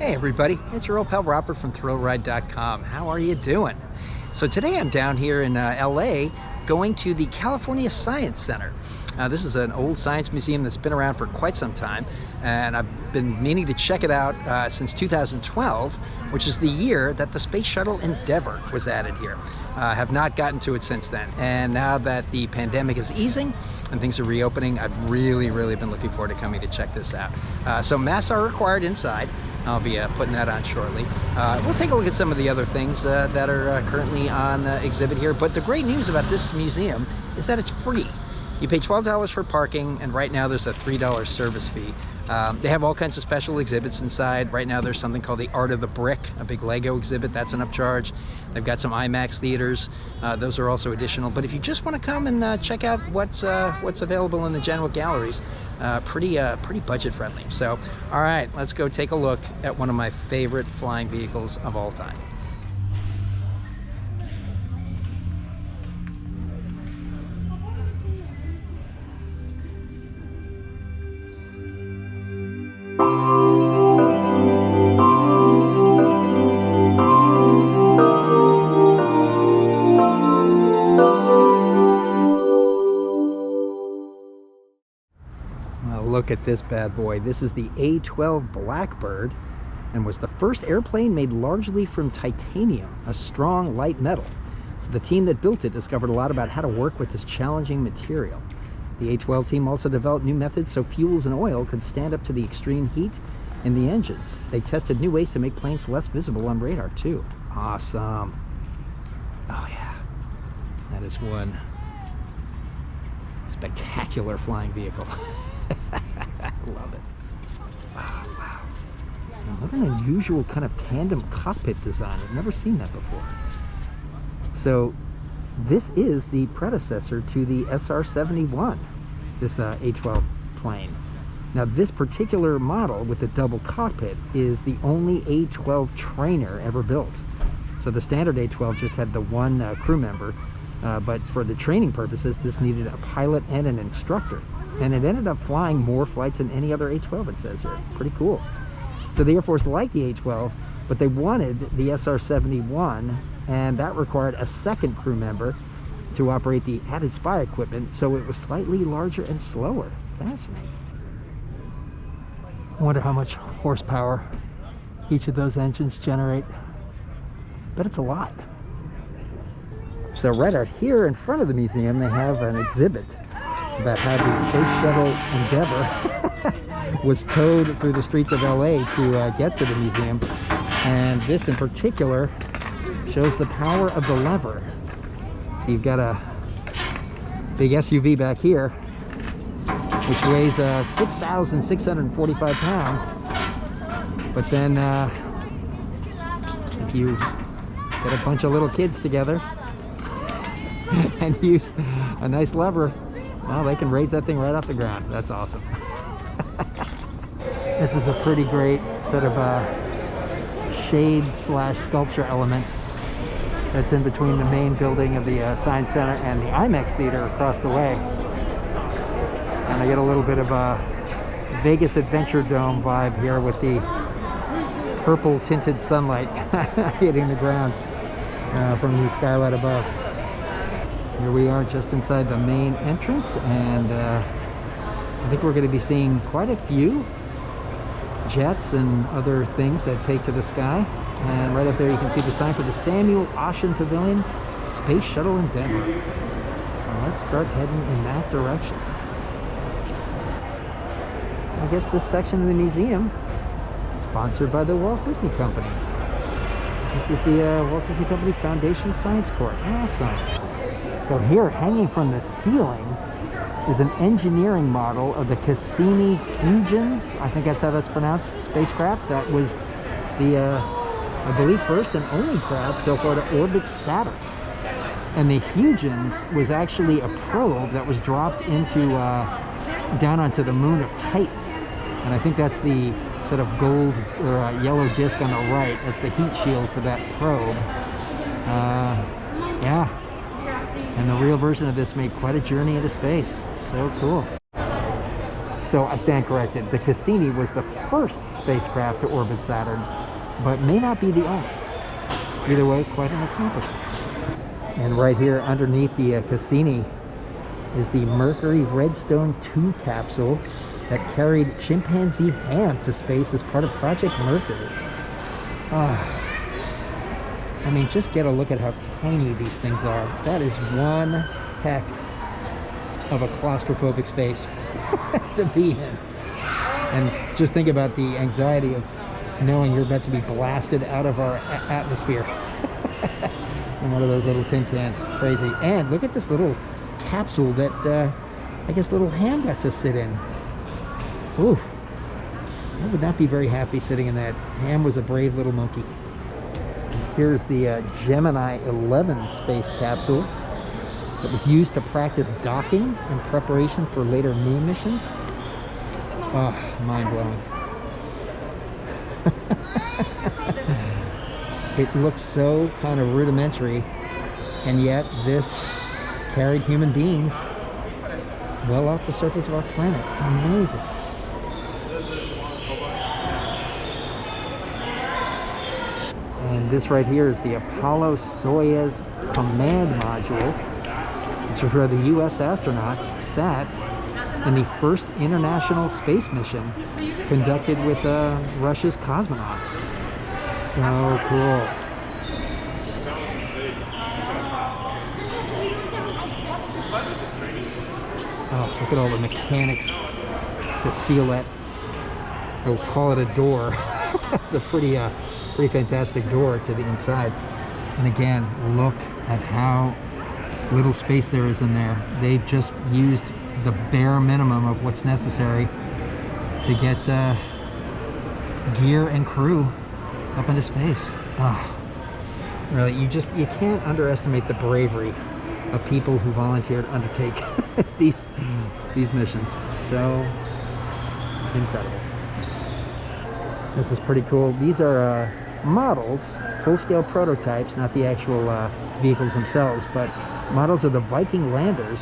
Hey everybody, it's your old pal Robert from ThrillRide.com. How are you doing? So today I'm down here in LA going to the California Science Center. This is an old science museum that's been around for quite some time, and I've been meaning to check it out since 2012, which is the year that the Space Shuttle Endeavor was added here. I have not gotten to it since then, and now that the pandemic is easing and things are reopening, I've really been looking forward to coming to check this out. So masks are required inside. I'll be putting that on shortly. We'll take a look at some of the other things that are currently on exhibit here, but the great news about this museum is that it's free. You pay $12 for parking, and right now there's a $3 service fee. They have all kinds of special exhibits inside. Right now there's something called the Art of the Brick, a big Lego exhibit. That's an upcharge. They've got some IMAX theaters. Those are also additional. But if you just want to come and check out what's available in the general galleries, pretty budget friendly. So, all right, let's go take a look at one of my favorite flying vehicles of all time. Look at this bad boy. This is the A-12 Blackbird and was the first airplane made largely from titanium, a strong light metal. So the team that built it discovered a lot about how to work with this challenging material. The A-12 team also developed new methods so fuels and oil could stand up to the extreme heat in the engines. They tested new ways to make planes less visible on radar too. Awesome. Oh yeah, that is one spectacular flying vehicle. Love it. Wow. And what an unusual kind of tandem cockpit design. I've never seen that before. So this is the predecessor to the SR-71, this A-12 plane. Now this particular model with the double cockpit is the only A-12 trainer ever built. So the standard A-12 just had the one crew member, but for the training purposes this needed a pilot and an instructor. And it ended up flying more flights than any other A-12, it says here. Pretty cool. So the Air Force liked the A-12, but they wanted the SR-71, and that required a second crew member to operate the added spy equipment, so it was slightly larger and slower. Fascinating. I wonder how much horsepower each of those engines generate. But it's a lot. So right out here in front of the museum, they have an exhibit about how the Space Shuttle Endeavor was towed through the streets of LA to get to the museum. And this in particular shows the power of the lever. So you've got a big SUV back here, which weighs 6,645 pounds. But then if you get a bunch of little kids together and use a nice lever, well, they can raise that thing right off the ground. That's awesome. This is a pretty great sort of shade slash sculpture element that's in between the main building of the Science Center and the IMAX theater across the way. And I get a little bit of a Vegas Adventure Dome vibe here with the purple tinted sunlight hitting the ground from the skylight above. Here we are just inside the main entrance, and I think we're going to be seeing quite a few jets and other things that take to the sky. And right up there you can see the sign for the Samuel Oshin Pavilion, Space Shuttle Endeavor. Well, let's start heading in that direction. I guess this section of the museum is sponsored by the Walt Disney Company. This is the Walt Disney Company Foundation Science Court. Awesome. So here, hanging from the ceiling, is an engineering model of the Cassini-Huygens, I think that's how that's pronounced, spacecraft. That was the, I believe, first and only craft so far to orbit Saturn. And the Huygens was actually a probe that was dropped into, down onto the moon of Titan. And I think that's the sort of gold or yellow disc on the right as the heat shield for that probe. Yeah. And the real version of this made quite a journey into space. So cool. So So I stand corrected. The Cassini was the first spacecraft to orbit Saturn, but may not be the only. Either way, quite an accomplishment. And right here underneath the Cassini is the Mercury Redstone 2 capsule that carried chimpanzee Ham to space as part of Project Mercury. I mean, just get a look at how tiny these things are. That is one heck of a claustrophobic space to be in. And just think about the anxiety of knowing you're about to be blasted out of our atmosphere in one of those little tin cans. Crazy. And look at this little capsule that I guess little Ham got to sit in. Ooh, I would not be very happy sitting in that. Ham was a brave little monkey. Here's the Gemini 11 space capsule that was used to practice docking in preparation for later moon missions. Oh, mind-blowing. It looks so kind of rudimentary, and yet this carried human beings well off the surface of our planet. Amazing. And this right here is the Apollo-Soyuz Command Module, which is where the U.S. astronauts sat in the first international space mission conducted with Russia's cosmonauts. So cool. Oh, look at all the mechanics to seal that. We'll call it a door. It's a pretty fantastic door to the inside. And again, look at how little space there is in there. They've just used the bare minimum of what's necessary to get gear and crew up into space. Really, you can't underestimate the bravery of people who volunteer to undertake these missions. So incredible. This is pretty cool. These are models, full-scale prototypes, not the actual vehicles themselves, but models of the Viking landers,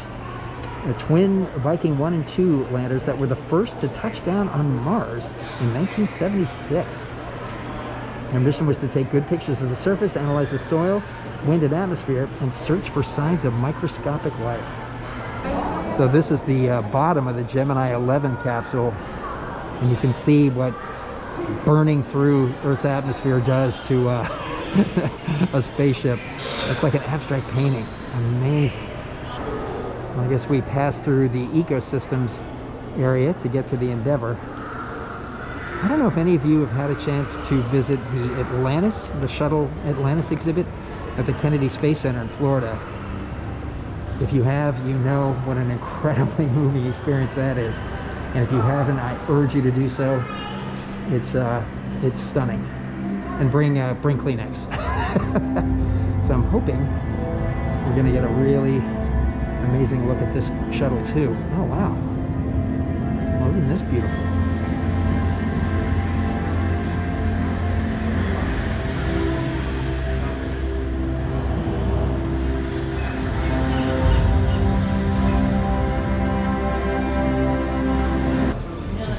the twin Viking 1 and 2 landers that were the first to touch down on Mars in 1976. Their mission was to take good pictures of the surface, analyze the soil, wind and atmosphere, and search for signs of microscopic life. So this is the bottom of the Gemini 11 capsule, and you can see what burning through Earth's atmosphere does to a spaceship. It's like an abstract painting. Amazing. Well, I guess we passed through the ecosystems area to get to the Endeavor. I don't know if any of you have had a chance to visit the Atlantis, the Shuttle Atlantis exhibit at the Kennedy Space Center in Florida. If you have, you know what an incredibly moving experience that is. And if you haven't, I urge you to do so. It's stunning. And bring Kleenex. So I'm hoping we're gonna get a really amazing look at this shuttle too. Oh wow. Well, isn't this beautiful?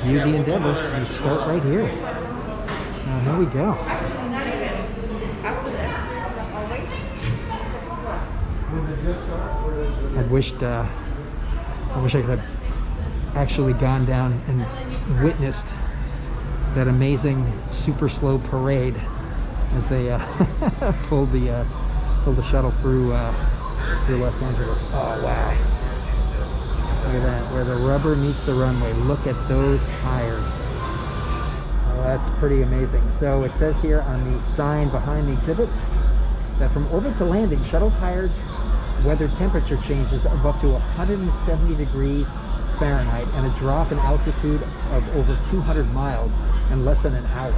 View the Endeavor and start right here. Now here we go. I wish I could have actually gone down and witnessed that amazing super slow parade as they pulled the shuttle through Los Angeles. Oh wow. Look at that, where the rubber meets the runway. Look at those tires. Oh, that's pretty amazing. So it says here on the sign behind the exhibit that from orbit to landing, shuttle tires weather temperature changes of up to 170 degrees Fahrenheit and a drop in altitude of over 200 miles in less than an hour.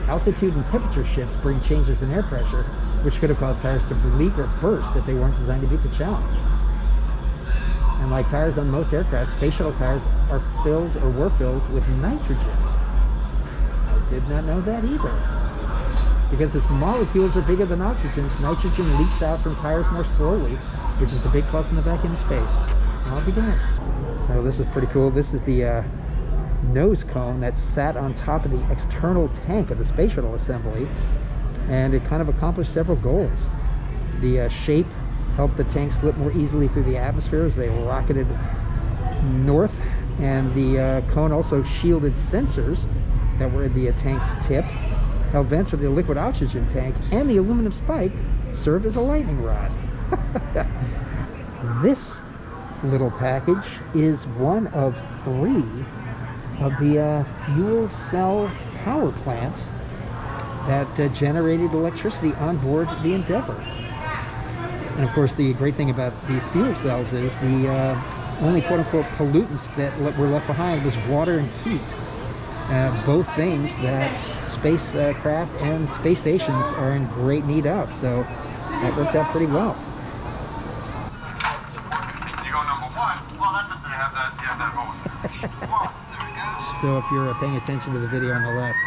Altitude and temperature shifts bring changes in air pressure, which could have caused tires to leak or burst if they weren't designed to meet the challenge. And like tires on most aircraft, space shuttle tires are filled or were filled with nitrogen. I did not know that either. Because its molecules are bigger than oxygen's, nitrogen leaks out from tires more slowly, which is a big plus in the vacuum of space. I'll be damned. So this is pretty cool. This is the nose cone that sat on top of the external tank of the Space Shuttle assembly, and it kind of accomplished several goals. The shape helped the tank slip more easily through the atmosphere as they rocketed north, and the cone also shielded sensors that were at the tank's tip, held vents for the liquid oxygen tank, and the aluminum spike served as a lightning rod. This little package is one of 3 of the fuel cell power plants that generated electricity on board the Endeavor. And of course, the great thing about these fuel cells is the only quote-unquote pollutants that were left behind was water and heat. Both things that spacecraft and space stations are in great need of. So that works out pretty well. You go number 1. Well, that's what you have that hose. There it goes. So if you're paying attention to the video on the left,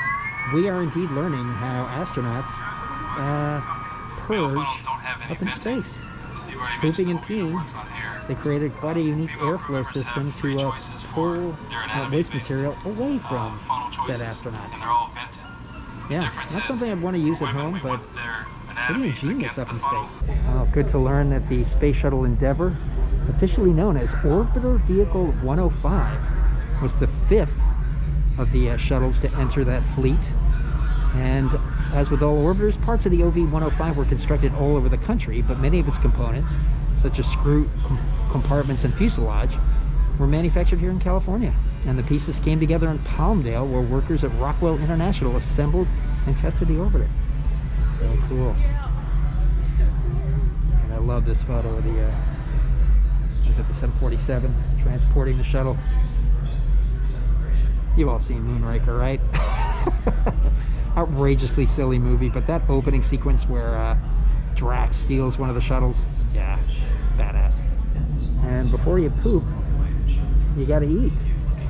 we are indeed learning how astronauts purge up in space. Pooping and peeing, they created quite a unique airflow system to pull waste material away from said astronauts. Yeah, not something I'd want to use at home, but pretty ingenious up in space. Well, good to learn that the Space Shuttle Endeavor, officially known as Orbiter Vehicle 105, was the 5th of the shuttles to enter that fleet. And as with all orbiters, parts of the OV-105 were constructed all over the country, but many of its components, such as screw compartments and fuselage, were manufactured here in California. And the pieces came together in Palmdale, where workers at Rockwell International assembled and tested the orbiter. So cool. And I love this photo of the, was it the 747 transporting the shuttle? You've all seen Moonraker, right? Outrageously silly movie, but that opening sequence where Drax steals one of the shuttles, yeah, badass. And before you poop, you gotta eat.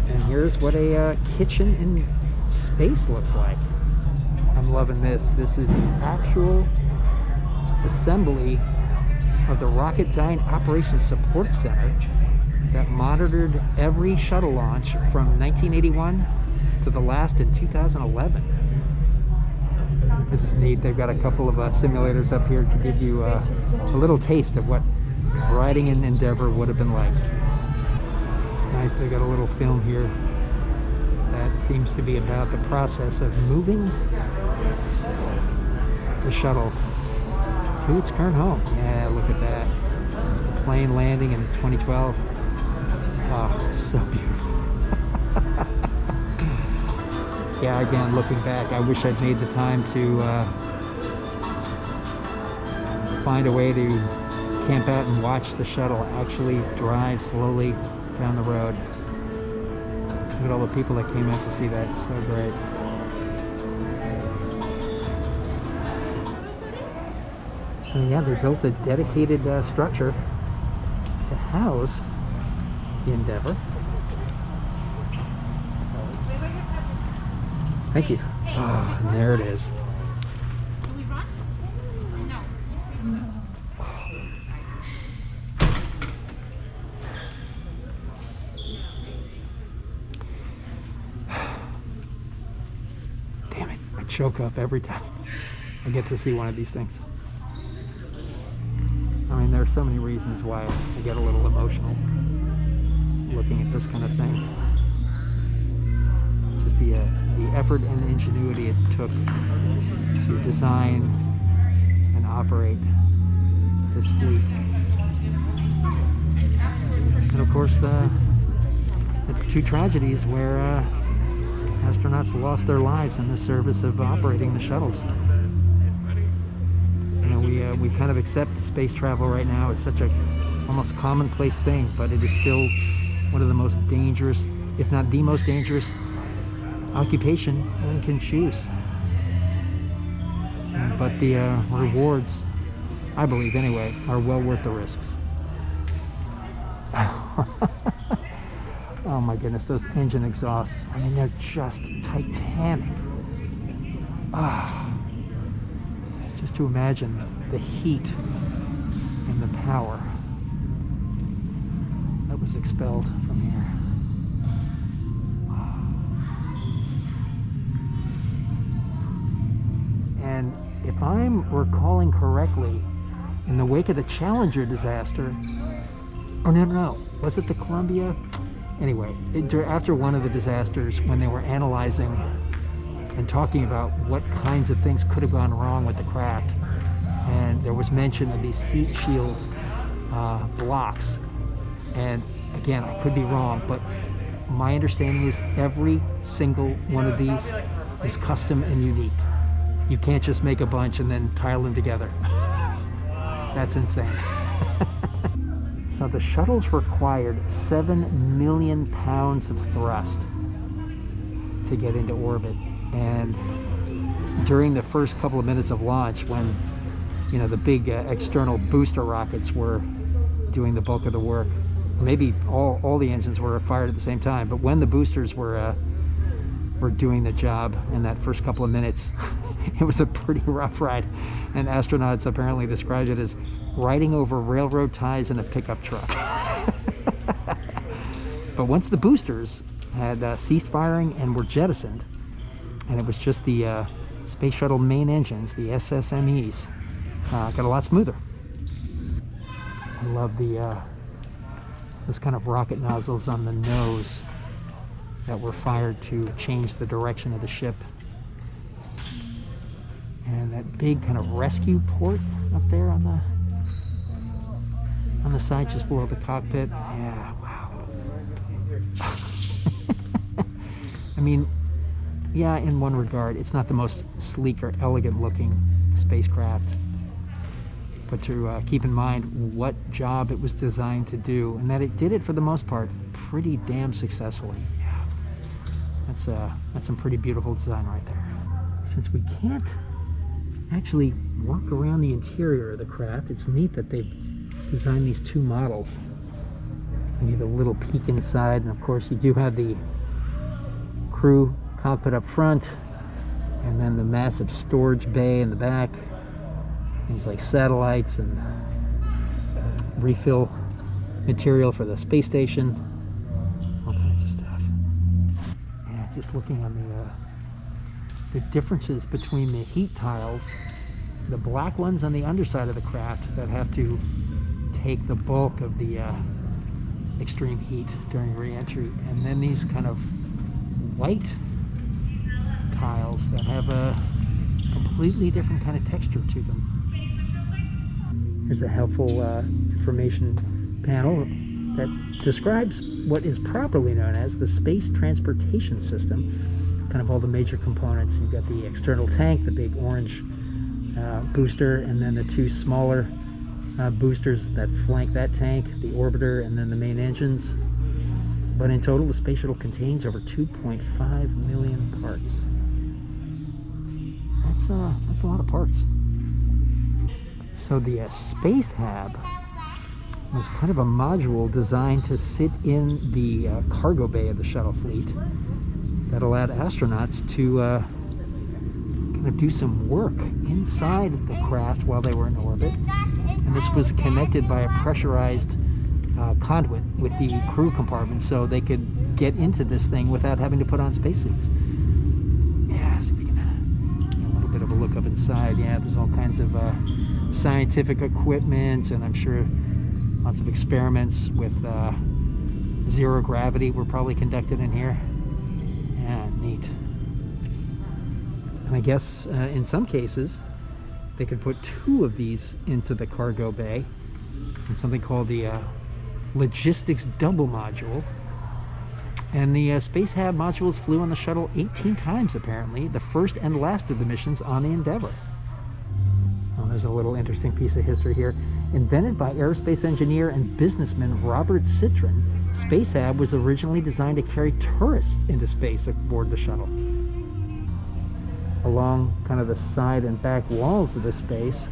And here's what a kitchen in space looks like. I'm loving this. This is the actual assembly of the Rocketdyne Operations Support Center that monitored every shuttle launch from 1981 to the last in 2011. This is neat. They've got a couple of simulators up here to give you a little taste of what riding an Endeavor would have been like. It's nice. They've got a little film here that seems to be about the process of moving the shuttle to its current home. Yeah, look at that. The plane landing in 2012. Oh, so beautiful. Yeah, again, looking back, I wish I'd made the time to find a way to camp out and watch the shuttle actually drive slowly down the road. Look at all the people that came out to see that. So great. So yeah, they built a dedicated structure to house the Endeavor. Thank you. Oh, and there it is. Do we run? No. Damn it, I choke up every time I get to see one of these things. I mean, there are so many reasons why I get a little emotional looking at this kind of thing. Just the effort and ingenuity it took to design and operate this fleet. And of course, the 2 tragedies where astronauts lost their lives in the service of operating the shuttles. You know, we kind of accept space travel right now as such a almost commonplace thing, but it is still one of the most dangerous, if not the most dangerous, occupation one can choose. But the rewards, I believe anyway, are well worth the risks. Oh my goodness, those engine exhausts, I mean, they're just titanic. Just to imagine the heat and the power that was expelled from here. if I'm recalling correctly, in the wake of the Challenger disaster, or no, was it the Columbia? Anyway, after one of the disasters, when they were analyzing and talking about what kinds of things could have gone wrong with the craft, and there was mention of these heat shield blocks. And again, I could be wrong, but my understanding is every single one of these is custom and unique. You can't just make a bunch and then tile them together. That's insane. So the shuttles required 7 million pounds of thrust to get into orbit. And during the first couple of minutes of launch, when the big external booster rockets were doing the bulk of the work, maybe all the engines were fired at the same time, but when the boosters were doing the job in that first couple of minutes, it was a pretty rough ride, and astronauts apparently described it as riding over railroad ties in a pickup truck. But once the boosters had ceased firing and were jettisoned, and it was just the Space Shuttle main engines, the SSMEs, got a lot smoother. I love this kind of rocket nozzles on the nose that were fired to change the direction of the ship. And that big kind of rescue port up there on the side just below the cockpit. Yeah, wow. I mean, yeah, in one regard, it's not the most sleek or elegant looking spacecraft, but to keep in mind what job it was designed to do, and that it did it for the most part pretty damn successfully. Yeah, that's some pretty beautiful design right there. Since we can't actually walk around the interior of the craft, it's neat that they've designed these two models. You need a little peek inside, and of course you do have the crew cockpit up front, and then the massive storage bay in the back. Things like satellites and refill material for the space station, all kinds of stuff. Yeah, just looking on the differences between the heat tiles, the black ones on the underside of the craft that have to take the bulk of the extreme heat during re-entry, and then these kind of white tiles that have a completely different kind of texture to them. Here's a helpful information panel that describes what is properly known as the Space Transportation System, kind of all the major components. You've got the external tank, the big orange booster, and then the two smaller boosters that flank that tank, the orbiter, and then the main engines. But in total, the Space Shuttle contains over 2.5 million parts. That's a lot of parts. So the Space Hab was kind of a module designed to sit in the cargo bay of the shuttle fleet that allowed astronauts to kind of do some work inside the craft while they were in orbit. And this was connected by a pressurized conduit with the crew compartment, so they could get into this thing without having to put on spacesuits. Yeah, so we can get a little bit of a look up inside. Yeah, there's all kinds of scientific equipment, and I'm sure lots of experiments with zero gravity were probably conducted in here. Yeah, neat. And I guess in some cases they could put two of these into the cargo bay in something called the logistics double module. And the Space Hab modules flew on the shuttle 18 times apparently, the first and last of the missions on the Endeavor. Oh, there's a little interesting piece of history here. Invented by aerospace engineer and businessman Robert Citrin, Space Hab was originally designed to carry tourists into space aboard the shuttle. Along kind of the side and back walls of the space,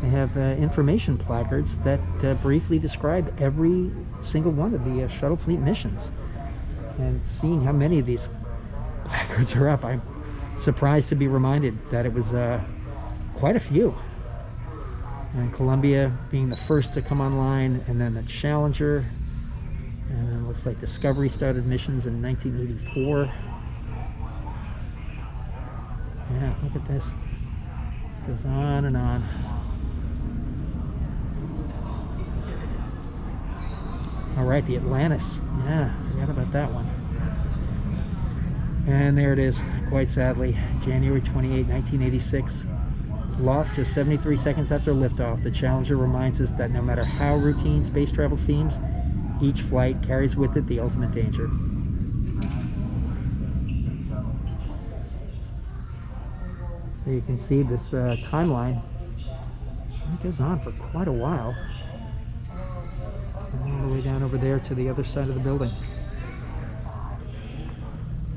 they have information placards that briefly describe every single one of the shuttle fleet missions. And seeing how many of these placards are up, I'm surprised to be reminded that it was quite a few. And Columbia being the first to come online, and then the Challenger, and then it looks like Discovery started missions in 1984. Yeah, look at this. Goes on and on. All right, the Atlantis. Yeah, forgot about that one. And there it is, quite sadly, January 28, 1986. Lost just 73 seconds after liftoff. The Challenger reminds us that no matter how routine space travel seems, each flight carries with it the ultimate danger. There you can see this timeline. It goes on for quite a while. All the way down over there to the other side of the building.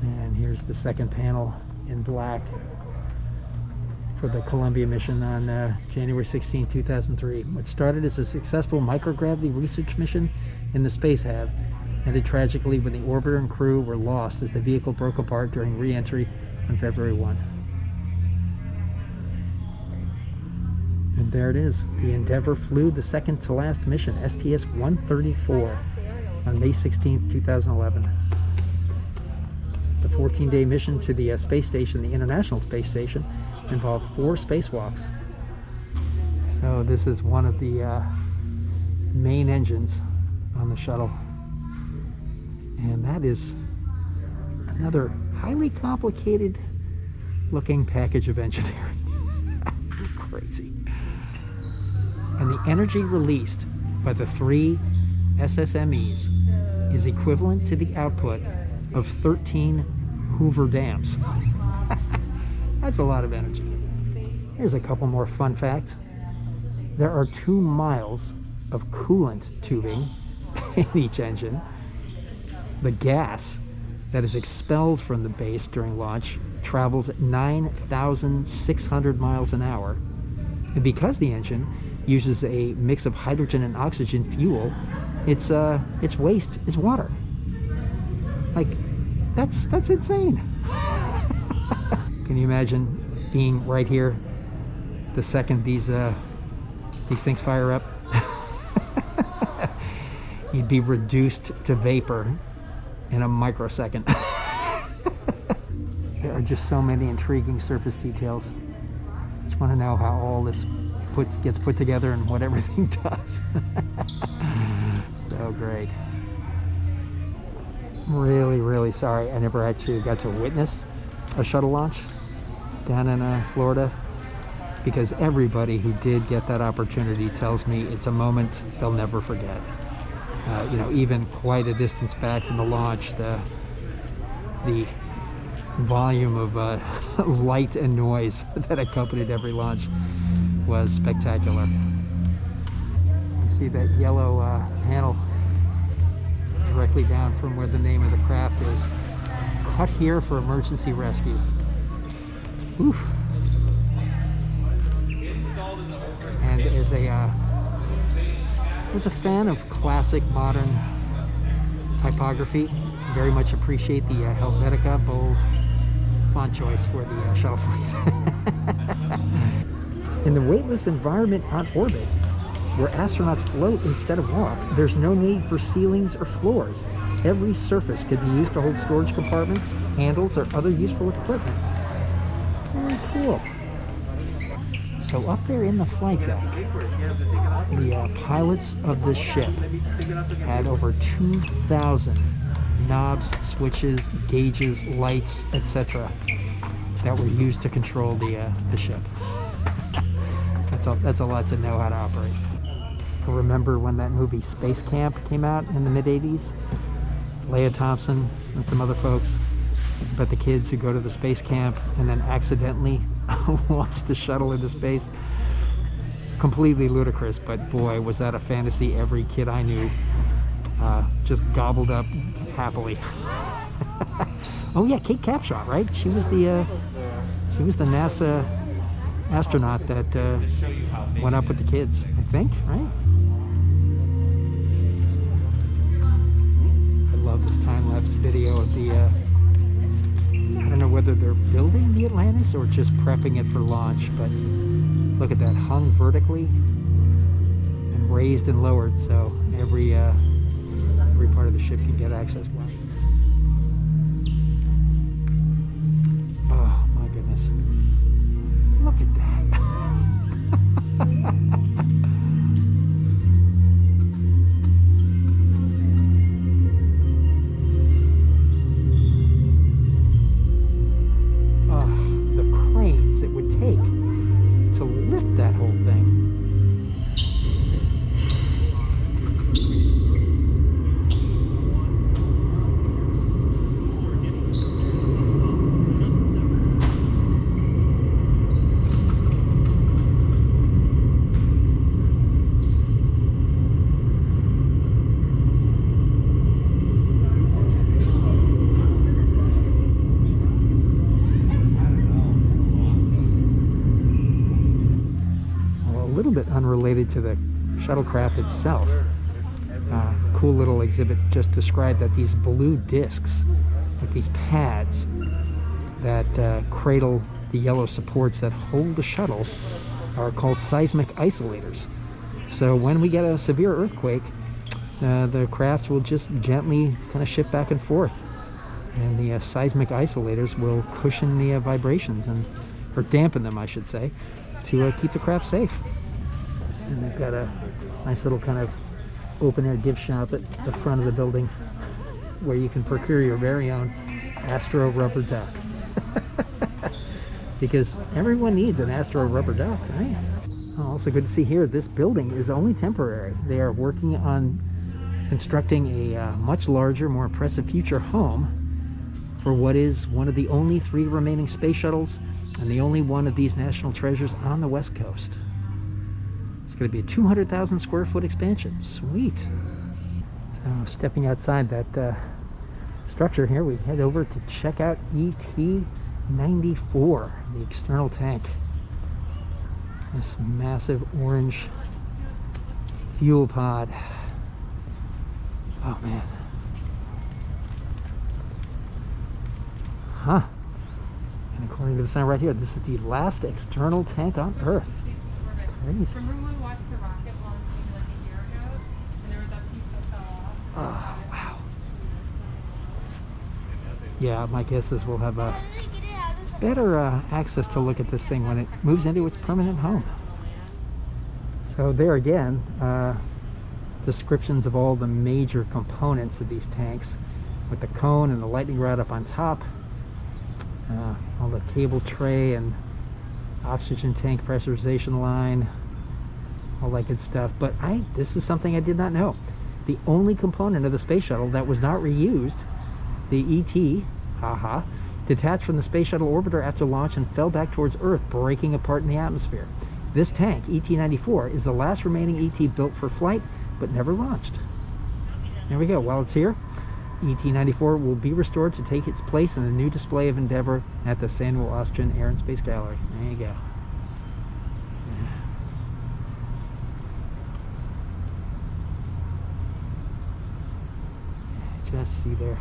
And here's the second panel in black for the Columbia mission on January 16, 2003. What started as a successful microgravity research mission in the Space Hab ended tragically when the orbiter and crew were lost as the vehicle broke apart during re-entry on February 1. And there it is. The Endeavor flew the second to last mission, STS-134, on May 16, 2011. The 14-day mission to the space station, the International Space Station, involved 4 spacewalks. So this is one of the main engines on the shuttle. And that is another highly complicated looking package of engineering. Crazy. And the energy released by the 3 SSMEs is equivalent to the output of 13 Hoover dams. That's a lot of energy. Here's a couple more fun facts. There are 2 miles of coolant tubing in each engine. The gas that is expelled from the base during launch travels at 9,600 miles an hour. And because the engine uses a mix of hydrogen and oxygen fuel, its waste is water. Like, that's insane. Can you imagine being right here the second these things fire up? You'd be reduced to vapor in a microsecond. There are just so many intriguing surface details. Just want to know how all this gets put together and what everything does. So great. I'm really sorry I never actually got to witness a shuttle launch down in Florida, because everybody who did get that opportunity tells me it's a moment they'll never forget. You know, even quite a distance back from the launch, the volume of light and noise that accompanied every launch was spectacular. You see that yellow panel directly down from where the name of the craft is. Cut here for emergency rescue. Oof. And as a fan of classic modern typography, very much appreciate the Helvetica bold font choice for the shuttle fleet. In the weightless environment on orbit, where astronauts float instead of walk, there's no need for ceilings or floors. Every surface could be used to hold storage compartments, handles, or other useful equipment. Very cool. So up there in the flight deck, the pilots of this ship had over 2,000 knobs, switches, gauges, lights, etc. that were used to control the ship. That's a lot to know how to operate. I remember when that movie Space Camp came out in the mid-80s. Leah Thompson and some other folks about the kids who go to the space camp and then accidentally launch the shuttle into space. Completely ludicrous, but boy, was that a fantasy every kid I knew just gobbled up happily. Oh yeah, Kate Capshaw, right? She was the NASA astronaut that went up with the kids, I think, right? I love this time-lapse video of the I don't know whether they're building the Atlantis or just prepping it for launch, but look at that, hung vertically and raised and lowered, so every part of the ship can get access. Oh my goodness, look at that. bit unrelated to the shuttlecraft itself. Cool little exhibit just described that these blue discs, like these pads that cradle the yellow supports that hold the shuttle, are called seismic isolators. So when we get a severe earthquake, the craft will just gently kind of shift back and forth, and the seismic isolators will cushion the vibrations, or dampen them, I should say, to keep the craft safe. And they've got a nice little kind of open-air gift shop at the front of the building where you can procure your very own Astro rubber duck. Because everyone needs an Astro rubber duck, right? Also good to see here, this building is only temporary. They are working on constructing a much larger, more impressive future home for what is one of the only 3 remaining space shuttles and the only one of these national treasures on the West Coast. It's going to be a 200,000 square foot expansion. Sweet. So stepping outside that structure here, we head over to check out ET-94, the external tank. This massive orange fuel pod. Oh man. Huh. And according to the sign right here, this is the last external tank on Earth. Crazy. Remember when we watched the rocket launching like a year ago, and there was that piece that fell off? Oh, wow. Yeah, my guess is we'll have a better access to look at this thing when it moves into its permanent home. So there again, descriptions of all the major components of these tanks, with the cone and the lightning rod up on top, all the cable tray and oxygen tank pressurization line, all that good stuff. But this is something I did not know. The only component of the space shuttle that was not reused, the ET, detached from the space shuttle orbiter after launch and fell back towards Earth, breaking apart in the atmosphere. This tank, ET-94, is the last remaining ET built for flight, but never launched. There we go. While it's here, ET-94 will be restored to take its place in the new display of Endeavor at the Sanwó Austrian Air and Space Gallery. There you go. Just see there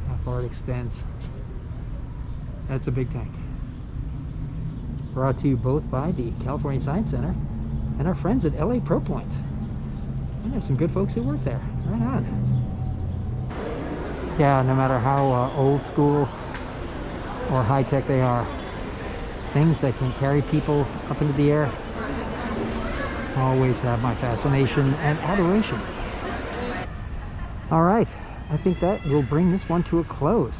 how far it extends. That's a big tank. Brought to you both by the California Science Center and our friends at LA Pro Point. And there's some good folks who work there. Right on. Yeah, no matter how old school or high-tech they are, things that can carry people up into the air always have my fascination and adoration. All right, I think that will bring this one to a close.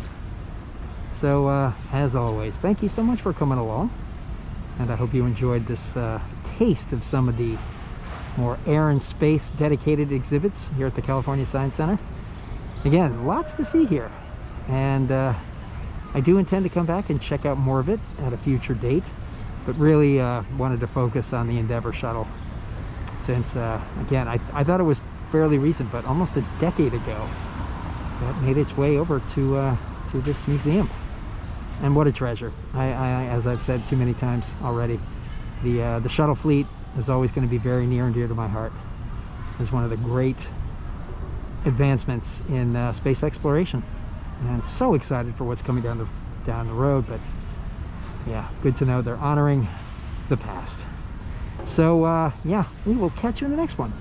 So as always, thank you so much for coming along, and I hope you enjoyed this taste of some of the more air and space dedicated exhibits here at the California Science Center. Again, lots to see here, and I do intend to come back and check out more of it at a future date, but really wanted to focus on the Endeavor shuttle since again, I thought it was fairly recent, but almost a decade ago that made its way over to this museum. And what a treasure. As I've said too many times already, the shuttle fleet is always going to be very near and dear to my heart. It's one of the great advancements in space exploration, and so excited for what's coming down the road. But yeah, good to know they're honoring the past. So yeah, we will catch you in the next one.